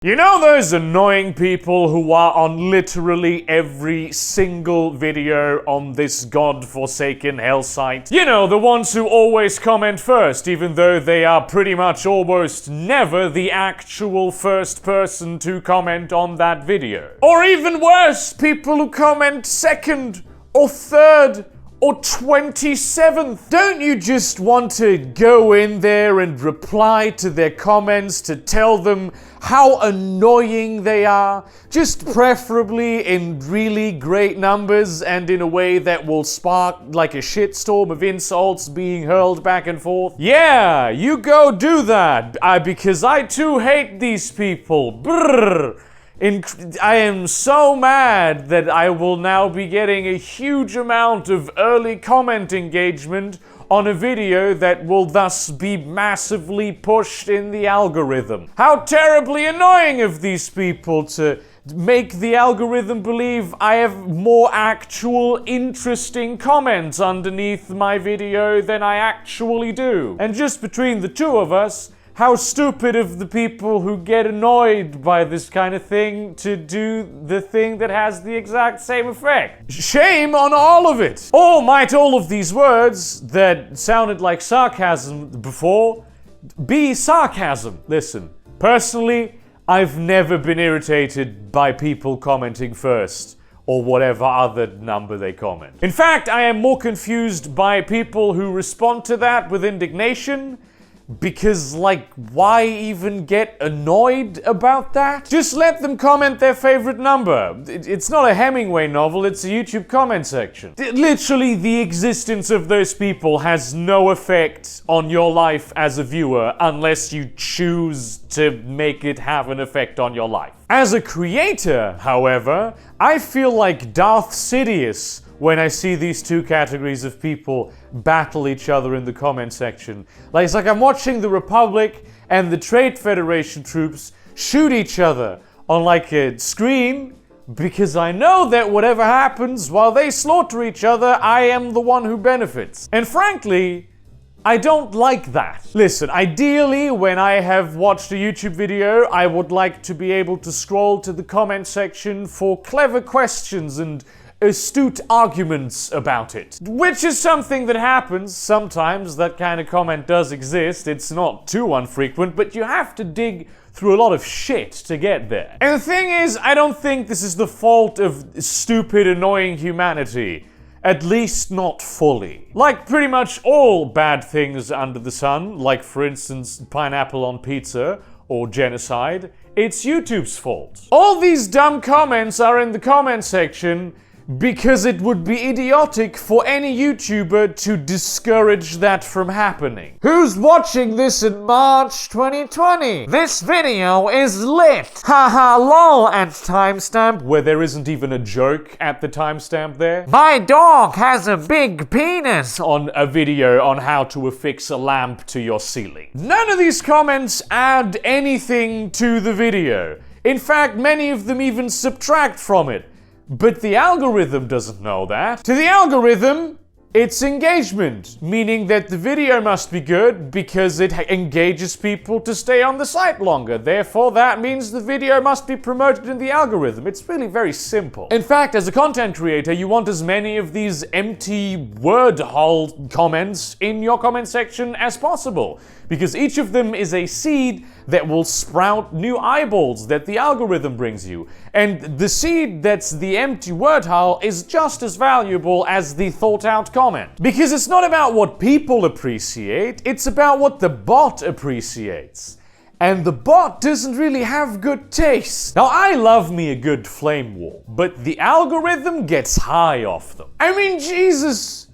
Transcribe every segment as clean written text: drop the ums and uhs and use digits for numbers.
You know those annoying people who are on literally every single video on this godforsaken hell site? You know, the ones who always comment first, even though they are pretty much almost never the actual first person to comment on that video. Or even worse, people who comment second or third or 27th. Don't you just want to go in there and reply to their comments to tell them how annoying they are? Just preferably in really great numbers and in a way that will spark like a shitstorm of insults being hurled back and forth. Yeah, you go do that, because I too hate these people. Brrr. I am so mad that I will now be getting a huge amount of early comment engagement on a video that will thus be massively pushed in the algorithm. How terribly annoying of these people to make the algorithm believe I have more actual interesting comments underneath my video than I actually do. And just between the two of us, how stupid of the people who get annoyed by this kind of thing to do the thing that has the exact same effect. Shame on all of it. Or might all of these words that sounded like sarcasm before be sarcasm? Listen, personally, I've never been irritated by people commenting first, or whatever other number they comment. In fact, I am more confused by people who respond to that with indignation. Because, like, why even get annoyed about that? Just let them comment their favorite number. It's not a Hemingway novel, it's a YouTube comment section. Literally, the existence of those people has no effect on your life as a viewer unless you choose to make it have an effect on your life. As a creator, however, I feel like Darth Sidious when I see these two categories of people battle each other in the comment section. Like, it's like I'm watching the Republic and the Trade Federation troops shoot each other on like a screen, because I know that whatever happens while they slaughter each other, I am the one who benefits. And frankly, I don't like that. Listen, ideally, when I have watched a YouTube video, I would like to be able to scroll to the comment section for clever questions and astute arguments about it. Which is something that happens sometimes. That kind of comment does exist. It's not too infrequent, but you have to dig through a lot of shit to get there. And the thing is, I don't think this is the fault of stupid, annoying humanity. At least not fully. Like pretty much all bad things under the sun, like for instance, pineapple on pizza or genocide, it's YouTube's fault. All these dumb comments are in the comment section because it would be idiotic for any YouTuber to discourage that from happening. Who's watching this in March 2020? This video is lit! Haha lol at timestamp, where there isn't even a joke at the timestamp there. My dog has a big penis! On a video on how to affix a lamp to your ceiling. None of these comments add anything to the video. In fact, many of them even subtract from it. But the algorithm doesn't know that. To the algorithm, it's engagement, meaning that the video must be good because it engages people to stay on the site longer. Therefore, that means the video must be promoted in the algorithm. It's really very simple. In fact, as a content creator, you want as many of these empty word hole comments in your comment section as possible, because each of them is a seed that will sprout new eyeballs that the algorithm brings you. And the seed that's the empty word hole is just as valuable as the thought out comment. Because it's not about what people appreciate, it's about what the bot appreciates. And the bot doesn't really have good taste. Now, I love me a good flame war, but the algorithm gets high off them. I mean, Jesus!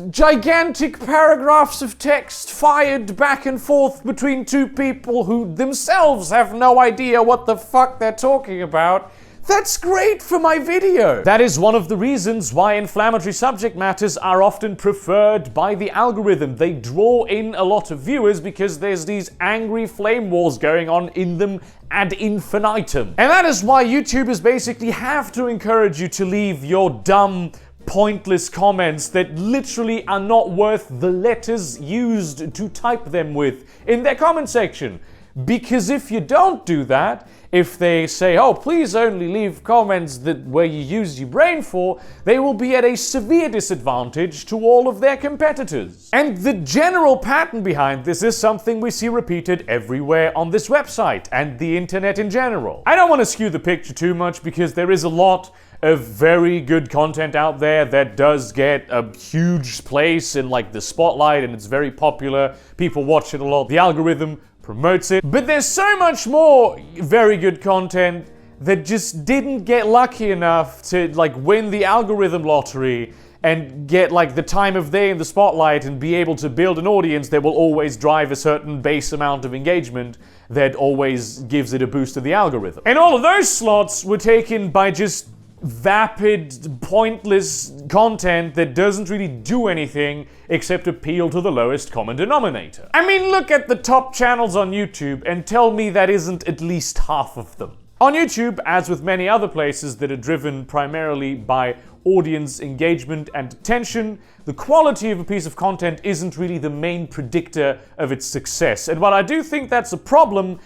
Gigantic paragraphs of text fired back and forth between two people who themselves have no idea what the fuck they're talking about. That's great for my video. That is one of the reasons why inflammatory subject matters are often preferred by the algorithm. They draw in a lot of viewers because there's these angry flame wars going on in them ad infinitum. And that is why YouTubers basically have to encourage you to leave your dumb, pointless comments that literally are not worth the letters used to type them with in their comment section. Because if you don't do that, if they say, oh, please only leave comments where you use your brain for, they will be at a severe disadvantage to all of their competitors. And the general pattern behind this is something we see repeated everywhere on this website and the internet in general. I don't want to skew the picture too much because there is a lot of very good content out there that does get a huge place in like the spotlight and it's very popular. People watch it a lot. The algorithm promotes it. But there's so much more very good content that just didn't get lucky enough to like win the algorithm lottery and get like the time of day in the spotlight and be able to build an audience that will always drive a certain base amount of engagement that always gives it a boost to the algorithm. And all of those slots were taken by just vapid, pointless content that doesn't really do anything except appeal to the lowest common denominator. I mean, look at the top channels on YouTube and tell me that isn't at least half of them. On YouTube, as with many other places that are driven primarily by audience engagement and attention, the quality of a piece of content isn't really the main predictor of its success. And while I do think that's a problem,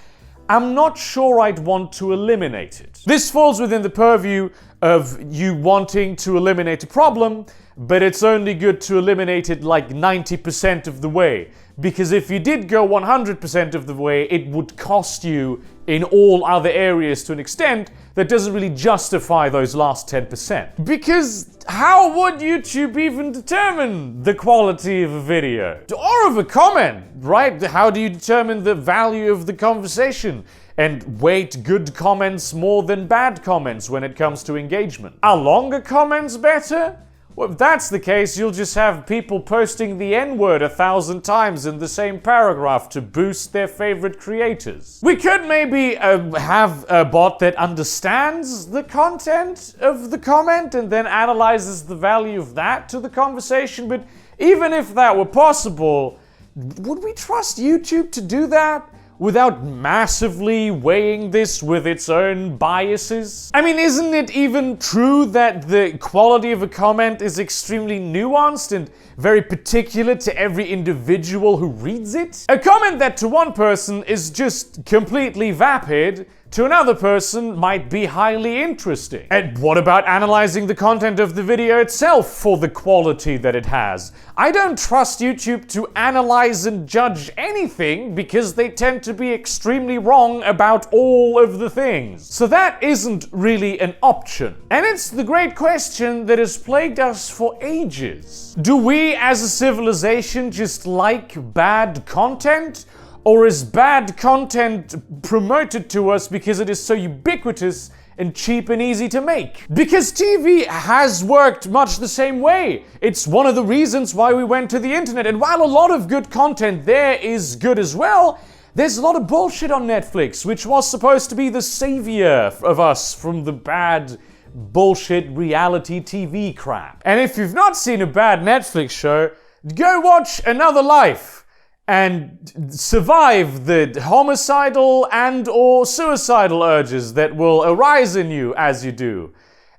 I'm not sure I'd want to eliminate it. This falls within the purview of you wanting to eliminate a problem, but it's only good to eliminate it like 90% of the way. Because if you did go 100% of the way, it would cost you in all other areas to an extent that doesn't really justify those last 10%. Because how would YouTube even determine the quality of a video? Or of a comment, right? How do you determine the value of the conversation? And weight good comments more than bad comments when it comes to engagement? Are longer comments better? Well, if that's the case, you'll just have people posting the N-word 1,000 times in the same paragraph to boost their favorite creators. We could maybe have a bot that understands the content of the comment and then analyzes the value of that to the conversation, but even if that were possible, would we trust YouTube to do that without massively weighing this with its own biases? I mean, isn't it even true that the quality of a comment is extremely nuanced and very particular to every individual who reads it? A comment that to one person is just completely vapid, to another person might be highly interesting. And what about analyzing the content of the video itself for the quality that it has? I don't trust YouTube to analyze and judge anything because they tend to be extremely wrong about all of the things. So that isn't really an option. And it's the great question that has plagued us for ages. Do we as a civilization just like bad content? Or is bad content promoted to us because it is so ubiquitous and cheap and easy to make? Because TV has worked much the same way. It's one of the reasons why we went to the internet. And while a lot of good content there is good as well, there's a lot of bullshit on Netflix, which was supposed to be the savior of us from the bad bullshit reality TV crap. And if you've not seen a bad Netflix show, go watch Another Life and survive the homicidal and or suicidal urges that will arise in you as you do.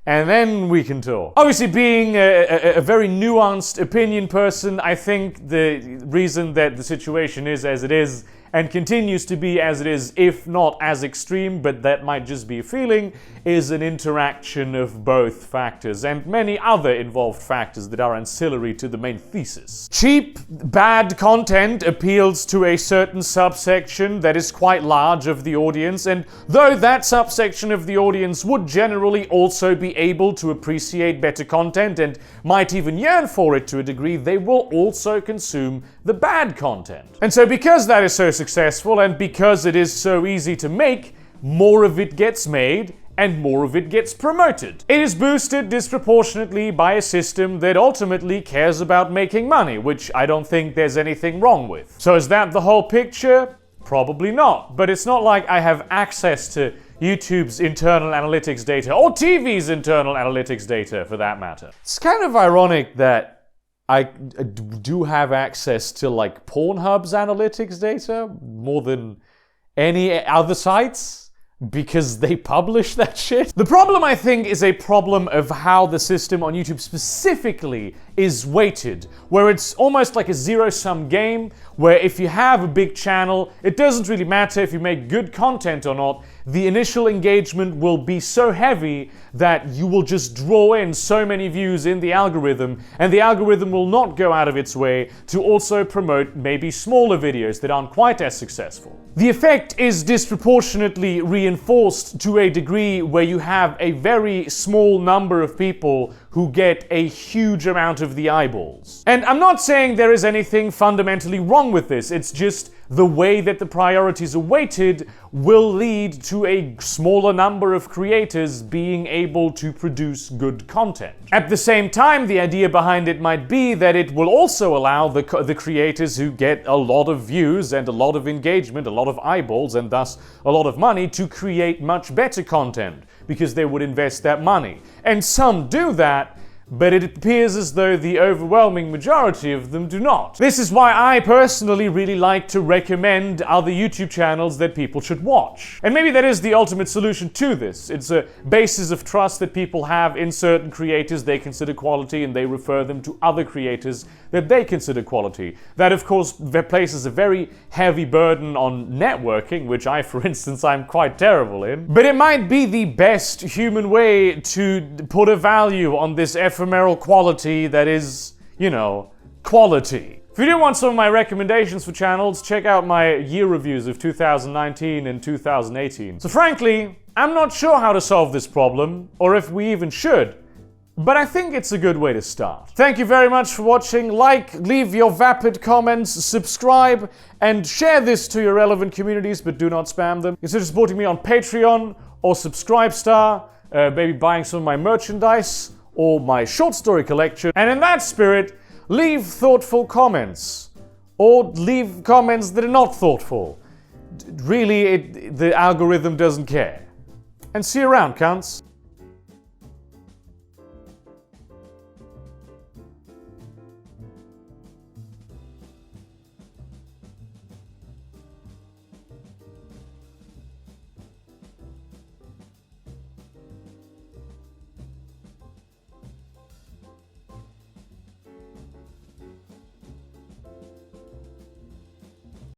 And then we can talk. Obviously, being a very nuanced opinion person, I think the reason that the situation is as it is and continues to be as it is, if not as extreme, but that might just be a feeling, is an interaction of both factors and many other involved factors that are ancillary to the main thesis. Cheap, bad content appeals to a certain subsection that is quite large of the audience, and though that subsection of the audience would generally also be able to appreciate better content and might even yearn for it to a degree, they will also consume the bad content. And so because that is so successful and because it is so easy to make, more of it gets made and more of it gets promoted. It is boosted disproportionately by a system that ultimately cares about making money, which I don't think there's anything wrong with. So is that the whole picture? Probably not. But it's not like I have access to YouTube's internal analytics data or TV's internal analytics data for that matter. It's kind of ironic that I do have access to like Pornhub's analytics data more than any other sites. because they publish that shit. The problem, I think, is a problem of how the system on YouTube specifically is weighted, where it's almost like a zero-sum game, where if you have a big channel, it doesn't really matter if you make good content or not. The initial engagement will be so heavy that you will just draw in so many views in the algorithm, and the algorithm will not go out of its way to also promote maybe smaller videos that aren't quite as successful. The effect is disproportionately reinforced to a degree where you have a very small number of people who get a huge amount of the eyeballs. And I'm not saying there is anything fundamentally wrong with this, it's just the way that the priorities are weighted will lead to a smaller number of creators being able to produce good content. At the same time, the idea behind it might be that it will also allow the creators who get a lot of views and a lot of engagement, a lot of eyeballs, and thus a lot of money to create much better content, because they would invest that money. And some do that, but it appears as though the overwhelming majority of them do not. This is why I personally really like to recommend other YouTube channels that people should watch. And maybe that is the ultimate solution to this. It's a basis of trust that people have in certain creators they consider quality, and they refer them to other creators that they consider quality. That, of course, places a very heavy burden on networking, which I, for instance, I'm quite terrible in. But it might be the best human way to put a value on this ephemeral quality that is, you know, quality. If you do want some of my recommendations for channels, check out my year reviews of 2019 and 2018. So frankly, I'm not sure how to solve this problem, or if we even should, but I think it's a good way to start. Thank you very much for watching. Like, leave your vapid comments, subscribe, and share this to your relevant communities, but do not spam them. Consider supporting me on Patreon or Subscribestar, maybe buying some of my merchandise or my short story collection. And in that spirit, leave thoughtful comments, or leave comments that are not thoughtful. Really, the algorithm doesn't care. And see you around, cunts.